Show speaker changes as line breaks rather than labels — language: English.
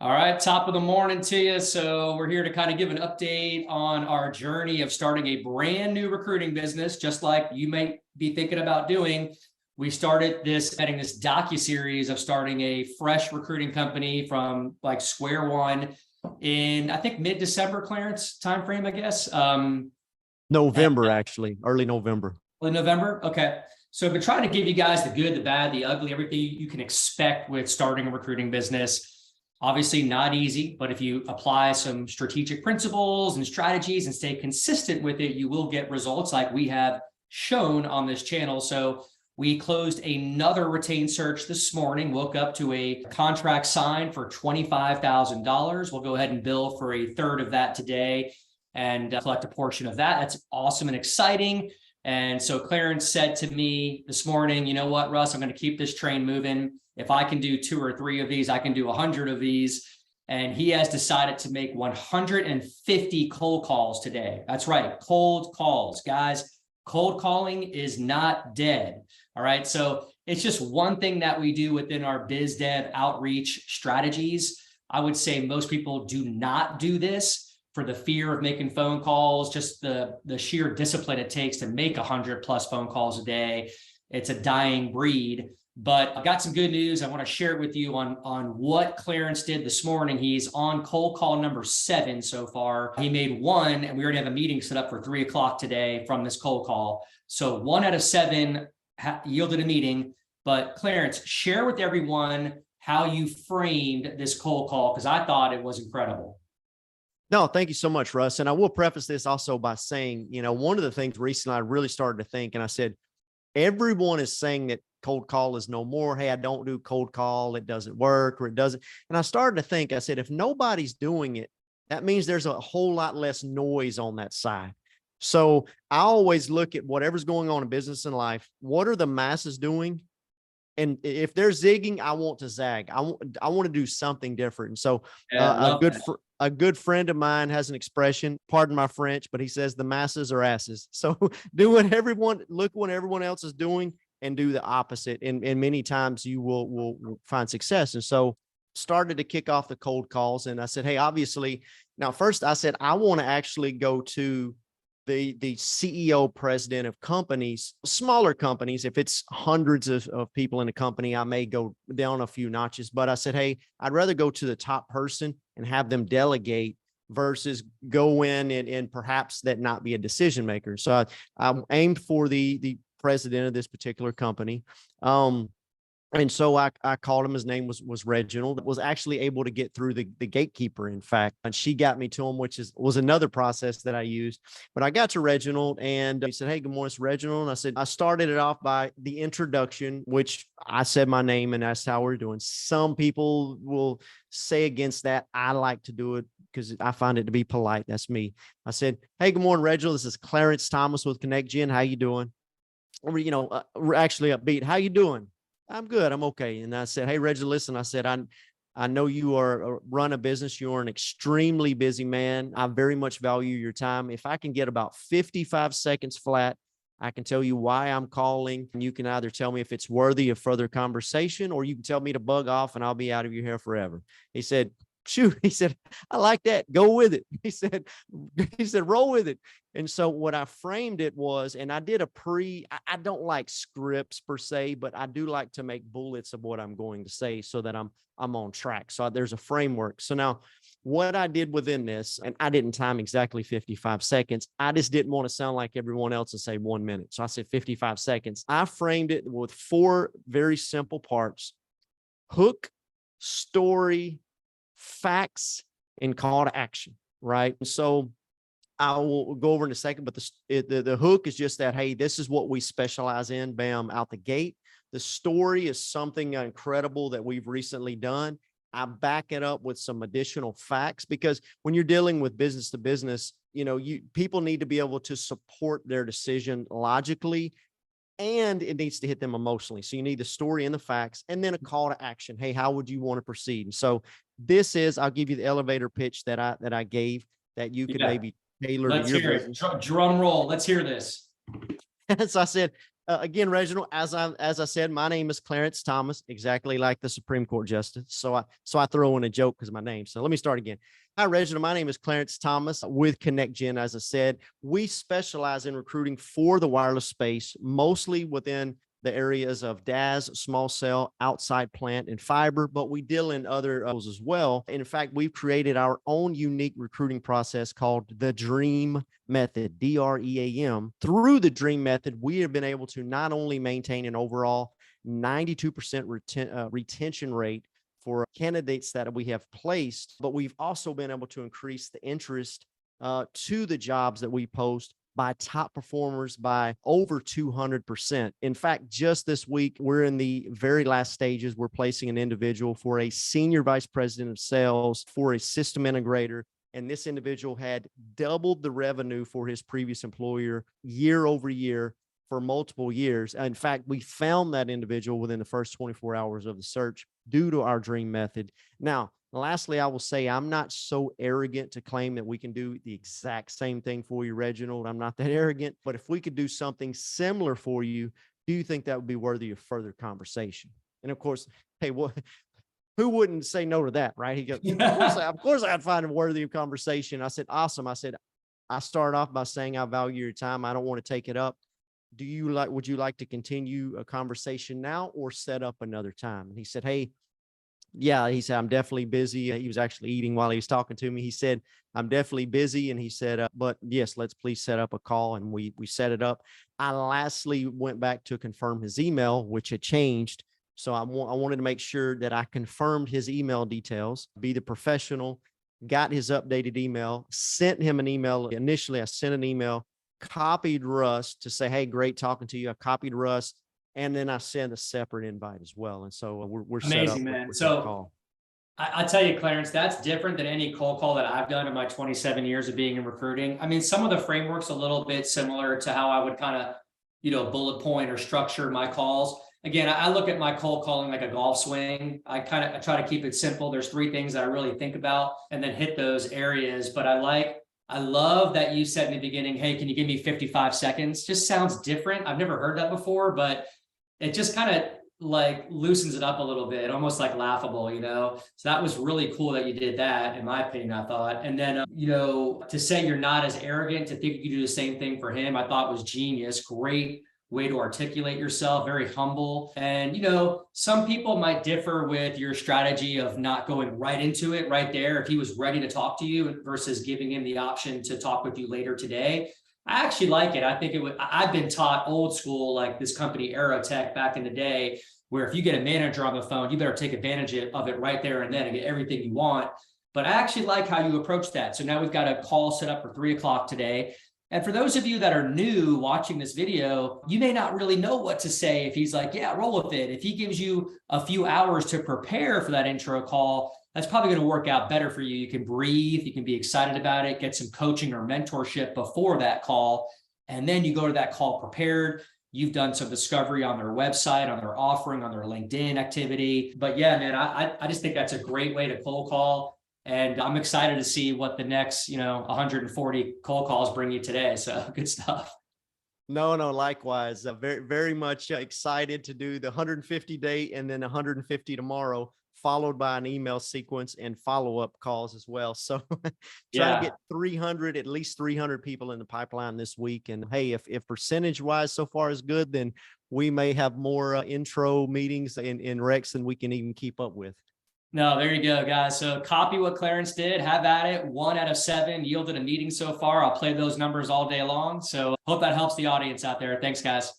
All right, top of the morning to you. So we're here to kind of give an update on our journey of starting a brand new recruiting business, just like you may be thinking about doing. We started heading this docuseries of starting a fresh recruiting company from like square one in, I think, mid-December, Clarence timeframe, I guess.
November, actually, early November.
Early November. Okay. So I've been trying to give you guys the good, the bad, the ugly, everything you can expect with starting a recruiting business. Obviously not easy, but if you apply some strategic principles and strategies and stay consistent with it, you will get results like we have shown on this channel. So we closed another retained search this morning, woke up to a contract signed for $25,000. We'll go ahead and bill for a third of that today and collect a portion of that. That's awesome and exciting. And so Clarence said to me this morning, you know what, Russ, I'm going to keep this train moving. If I can do 2 or 3 of these, I can do 100 of these. And he has decided to make 150 cold calls today. That's right, cold calls. Guys, cold calling is not dead. All right, so it's just one thing that we do within our biz dev outreach strategies. I would say most people do not do this for the fear of making phone calls, just the sheer discipline it takes to make 100+ phone calls a day. It's a dying breed. But I got some good news. I want to share it with you on what Clarence did this morning. He's on cold call number 7 so far. He made 1, and we already have a meeting set up for 3 o'clock today from this cold call. So 1 out of 7 yielded a meeting. But Clarence, share with everyone how you framed this cold call, because I thought it was incredible.
No, thank you so much, Russ. And I will preface this also by saying, one of the things recently I really started to think, and I said, everyone is saying that cold call is no more. Hey, I don't do cold call. It doesn't work, or it doesn't. And I started to think, I said, if nobody's doing it, that means there's a whole lot less noise on that side. So I always look at whatever's going on in business and life. What are the masses doing? And if they're zigging, I want to zag. I want to do something different. And so a good friend of mine has an expression, pardon my French, but he says the masses are asses. So look what everyone else is doing and do the opposite. And many times you will find success. And so started to kick off the cold calls. And I said, hey, obviously, now first I said, I want to actually go to the CEO, president of companies, smaller companies. If it's hundreds of people in a company, I may go down a few notches. But I said, hey, I'd rather go to the top person and have them delegate versus go in and perhaps that not be a decision maker. So I aimed for the president of this particular company. And so I called him. His name was Reginald. Was actually able to get through the gatekeeper, in fact, and she got me to him, which was another process that I used. But I got to Reginald, and he said, "Hey, good morning, it's Reginald." And I said, I started it off by the introduction, which I said my name, and that's how we're doing. Some people will say against that. I like to do it because I find it to be polite. That's me. I said, "Hey, good morning, Reginald. This is Clarence Thomas with Connect Gen. How you doing?" Or, we're actually upbeat. How you doing? I'm good. I'm okay. And I said, hey, Reggie, listen, I said, I know you run a business. You're an extremely busy man. I very much value your time. If I can get about 55 seconds flat, I can tell you why I'm calling. And you can either tell me if it's worthy of further conversation, or you can tell me to bug off and I'll be out of your hair forever. He said, shoot, he said, I like that. Go with it. He said, roll with it. And so what I framed it was, and I did I don't like scripts per se, but I do like to make bullets of what I'm going to say so that I'm on track. So there's a framework. So now what I did within this, and I didn't time exactly 55 seconds. I just didn't want to sound like everyone else and say 1 minute. So I said 55 seconds. I framed it with 4 very simple parts: hook, story, facts, and call to action, right? And so I will go over in a second, but the hook is just that, hey, this is what we specialize in, bam, out the gate. The story is something incredible that we've recently done. I back it up with some additional facts, because when you're dealing with business to business, people need to be able to support their decision logically, and it needs to hit them emotionally. So you need the story and the facts, and then a call to action. Hey, how would you want to proceed? And so I'll give you the elevator pitch that I gave that you could maybe tailor to your business.
Drum roll. Let's hear this.
So I said, again, Reginald, as I said, my name is Clarence Thomas, exactly like the Supreme Court Justice. So I throw in a joke because of my name. So let me start again. Hi, Reginald. My name is Clarence Thomas with ConnectGen. As I said, we specialize in recruiting for the wireless space, mostly within the areas of DAS, small cell, outside plant, and fiber, but we deal in other as well. In fact, we've created our own unique recruiting process called the DREAM method, DREAM. Through the DREAM method, we have been able to not only maintain an overall 92% retention rate for candidates that we have placed, but we've also been able to increase the interest to the jobs that we post by top performers by over 200%. In fact, just this week, we're in the very last stages. We're placing an individual for a senior vice president of sales for a system integrator. And this individual had doubled the revenue for his previous employer year over year for multiple years. In fact, we found that individual within the first 24 hours of the search due to our DREAM method. Now, lastly, I will say I'm not so arrogant to claim that we can do the exact same thing for you, Reginald. I'm not that arrogant, but if we could do something similar for you, do you think that would be worthy of further conversation? And of course, hey, who wouldn't say no to that, right? He goes, of course I'd find it worthy of conversation. I said, awesome. I said, I start off by saying I value your time. I don't want to take it up. Would you like to continue a conversation now or set up another time? And he said, hey, yeah, he said, I'm definitely busy. He was actually eating while he was talking to me. He said, I'm definitely busy. And he said, but yes, let's please set up a call. And we set it up. I lastly went back to confirm his email, which had changed. So I wanted to make sure that I confirmed his email details, be the professional, got his updated email, sent him an email. Initially, I sent an email, copied Russ to say, hey, great talking to you. I copied Russ. And then I sent a separate invite as well. And so we're
amazing,
set up
man.
with
So
that call.
I tell you, Clarence, that's different than any cold call that I've done in my 27 years of being in recruiting. I mean, some of the framework's a little bit similar to how I would kind of, bullet point or structure my calls. Again, I look at my cold calling like a golf swing. I try to keep it simple. There's 3 things that I really think about and then hit those areas. But I love that you said in the beginning, hey, can you give me 55 seconds? Just sounds different. I've never heard that before, but it just kind of like loosens it up a little bit, almost like laughable, So that was really cool that you did that, in my opinion, I thought. And then, to say you're not as arrogant, to think you do the same thing for him, I thought was genius. Great way to articulate yourself, very humble. And, some people might differ with your strategy of not going right into it right there. If he was ready to talk to you versus giving him the option to talk with you later today. I actually like it. I think I've been taught old school, like this company Aerotech back in the day, where if you get a manager on the phone, you better take advantage of it right there and then and get everything you want. But I actually like how you approach that. So now we've got a call set up for 3 o'clock today. And for those of you that are new watching this video, you may not really know what to say if he's like, yeah, roll with it. If he gives you a few hours to prepare for that intro call, that's probably going to work out better for you. You can breathe, you can be excited about it, get some coaching or mentorship before that call. And then you go to that call prepared. You've done some discovery on their website, on their offering, on their LinkedIn activity. But yeah, man, I just think that's a great way to cold call. And I'm excited to see what the next, 140 cold calls bring you today. So good stuff.
No, likewise. Very, very much excited to do the 150 day and then 150 tomorrow, followed by an email sequence and follow-up calls as well. So trying to get at least 300 people in the pipeline this week. And hey, if percentage-wise so far is good, then we may have more intro meetings in Recs than we can even keep up with.
No, there you go, guys. So copy what Clarence did, have at it. 1 out of 7 yielded a meeting so far. I'll play those numbers all day long. So hope that helps the audience out there. Thanks, guys.